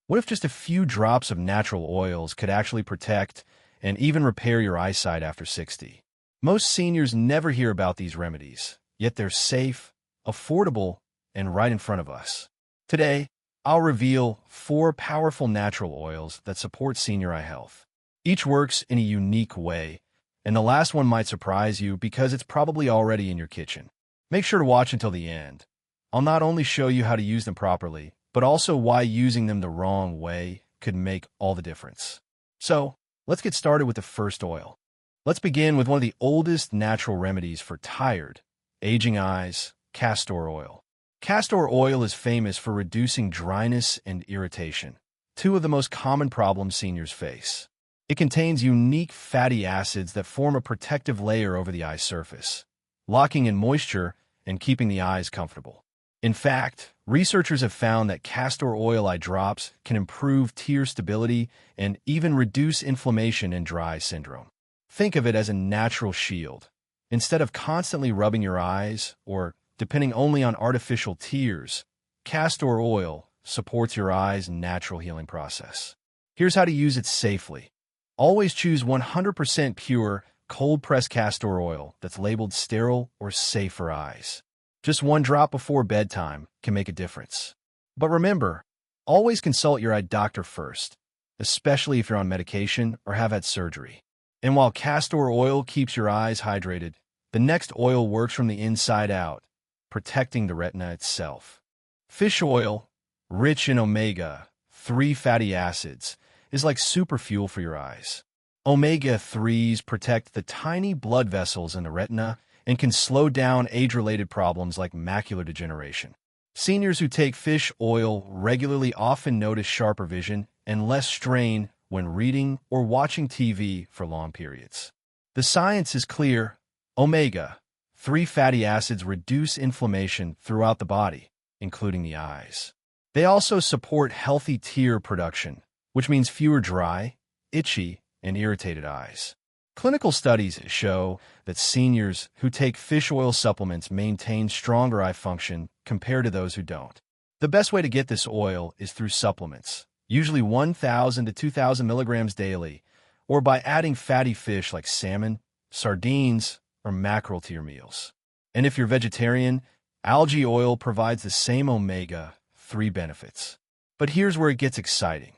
What if just a few drops of natural oils could actually protect and even repair your eyesight after 60? Most seniors never hear about these remedies, yet they're safe, affordable, and right in front of us. Today, I'll reveal 4 powerful natural oils that support senior eye health. Each works in a unique way, and the last one might surprise you because it's probably already in your kitchen. Make sure to watch until the end. I'll not only show you how to use them properly, but also why using them the wrong way could make all the difference. So, let's get started with the first oil. Let's begin with one of the oldest natural remedies for tired, aging eyes, castor oil. Castor oil is famous for reducing dryness and irritation, 2 of the most common problems seniors face. It contains unique fatty acids that form a protective layer over the eye surface, locking in moisture and keeping the eyes comfortable. In fact, researchers have found that castor oil eye drops can improve tear stability and even reduce inflammation in dry eye syndrome. Think of it as a natural shield. Instead of constantly rubbing your eyes or depending only on artificial tears, castor oil supports your eye's natural healing process. Here's how to use it safely. Always choose 100% pure, cold-pressed castor oil that's labeled sterile or safe for eyes. Just 1 drop before bedtime can make a difference. But remember, always consult your eye doctor first, especially if you're on medication or have had surgery. And while castor oil keeps your eyes hydrated, the next oil works from the inside out, protecting the retina itself. Fish oil, rich in omega-3 fatty acids, is like superfuel for your eyes. Omega-3s protect the tiny blood vessels in the retina and can slow down age-related problems like macular degeneration. Seniors who take fish oil regularly often notice sharper vision and less strain when reading or watching TV for long periods. The science is clear. Omega-3 fatty acids reduce inflammation throughout the body, including the eyes. They also support healthy tear production, which means fewer dry, itchy, and irritated eyes. Clinical studies show that seniors who take fish oil supplements maintain stronger eye function compared to those who don't. The best way to get this oil is through supplements, usually 1,000 to 2,000 milligrams daily, or by adding fatty fish like salmon, sardines, or mackerel to your meals. And if you're vegetarian, algae oil provides the same omega-3 benefits. But here's where it gets exciting.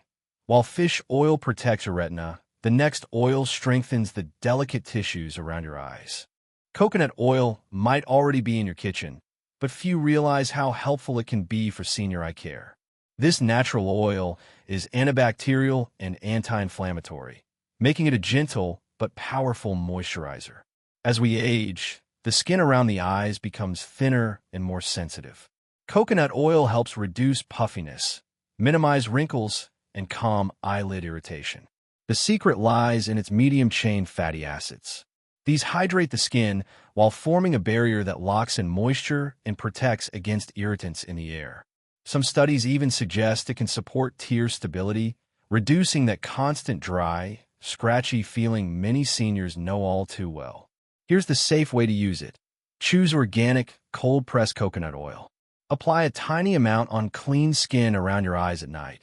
While fish oil protects your retina, the next oil strengthens the delicate tissues around your eyes. Coconut oil might already be in your kitchen, but few realize how helpful it can be for senior eye care. This natural oil is antibacterial and anti-inflammatory, making it a gentle but powerful moisturizer. As we age, the skin around the eyes becomes thinner and more sensitive. Coconut oil helps reduce puffiness, minimize wrinkles, and calm eyelid irritation. The secret lies in its medium-chain fatty acids. These hydrate the skin while forming a barrier that locks in moisture and protects against irritants in the air. Some studies even suggest it can support tear stability, reducing that constant dry, scratchy feeling many seniors know all too well. Here's the safe way to use it. Choose organic, cold-pressed coconut oil. Apply a tiny amount on clean skin around your eyes at night,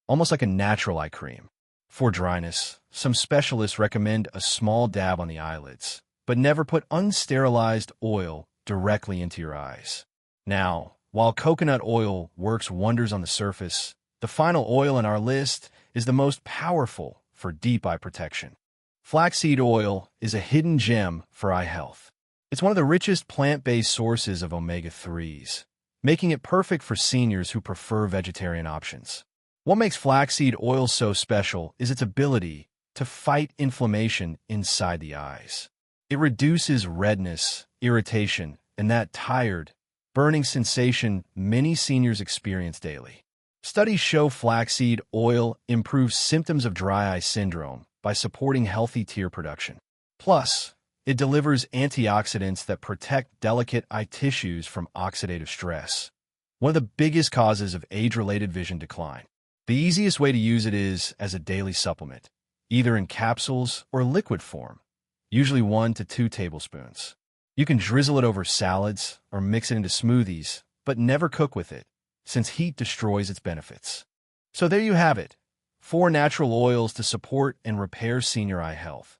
almost like a natural eye cream. For dryness, some specialists recommend a small dab on the eyelids, but never put unsterilized oil directly into your eyes. Now, while coconut oil works wonders on the surface, the final oil in our list is the most powerful for deep eye protection. Flaxseed oil is a hidden gem for eye health. It's one of the richest plant-based sources of omega-3s, making it perfect for seniors who prefer vegetarian options. What makes flaxseed oil so special is its ability to fight inflammation inside the eyes. It reduces redness, irritation, and that tired, burning sensation many seniors experience daily. Studies show flaxseed oil improves symptoms of dry eye syndrome by supporting healthy tear production. Plus, it delivers antioxidants that protect delicate eye tissues from oxidative stress, one of the biggest causes of age-related vision decline. The easiest way to use it is as a daily supplement, either in capsules or liquid form, usually 1 to 2 tablespoons. You can drizzle it over salads or mix it into smoothies, but never cook with it, since heat destroys its benefits. So there you have it. 4 natural oils to support and repair senior eye health.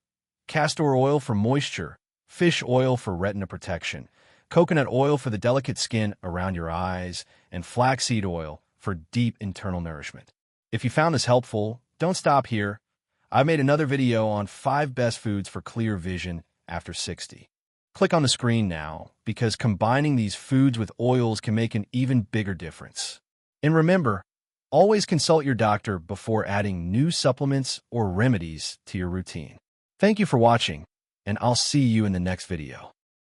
Castor oil for moisture, fish oil for retina protection, coconut oil for the delicate skin around your eyes, and flaxseed oil for deep internal nourishment. If you found this helpful, don't stop here. I've made another video on 5 best foods for clear vision after 60. Click on the screen now, because combining these foods with oils can make an even bigger difference. And remember, always consult your doctor before adding new supplements or remedies to your routine. Thank you for watching, and I'll see you in the next video.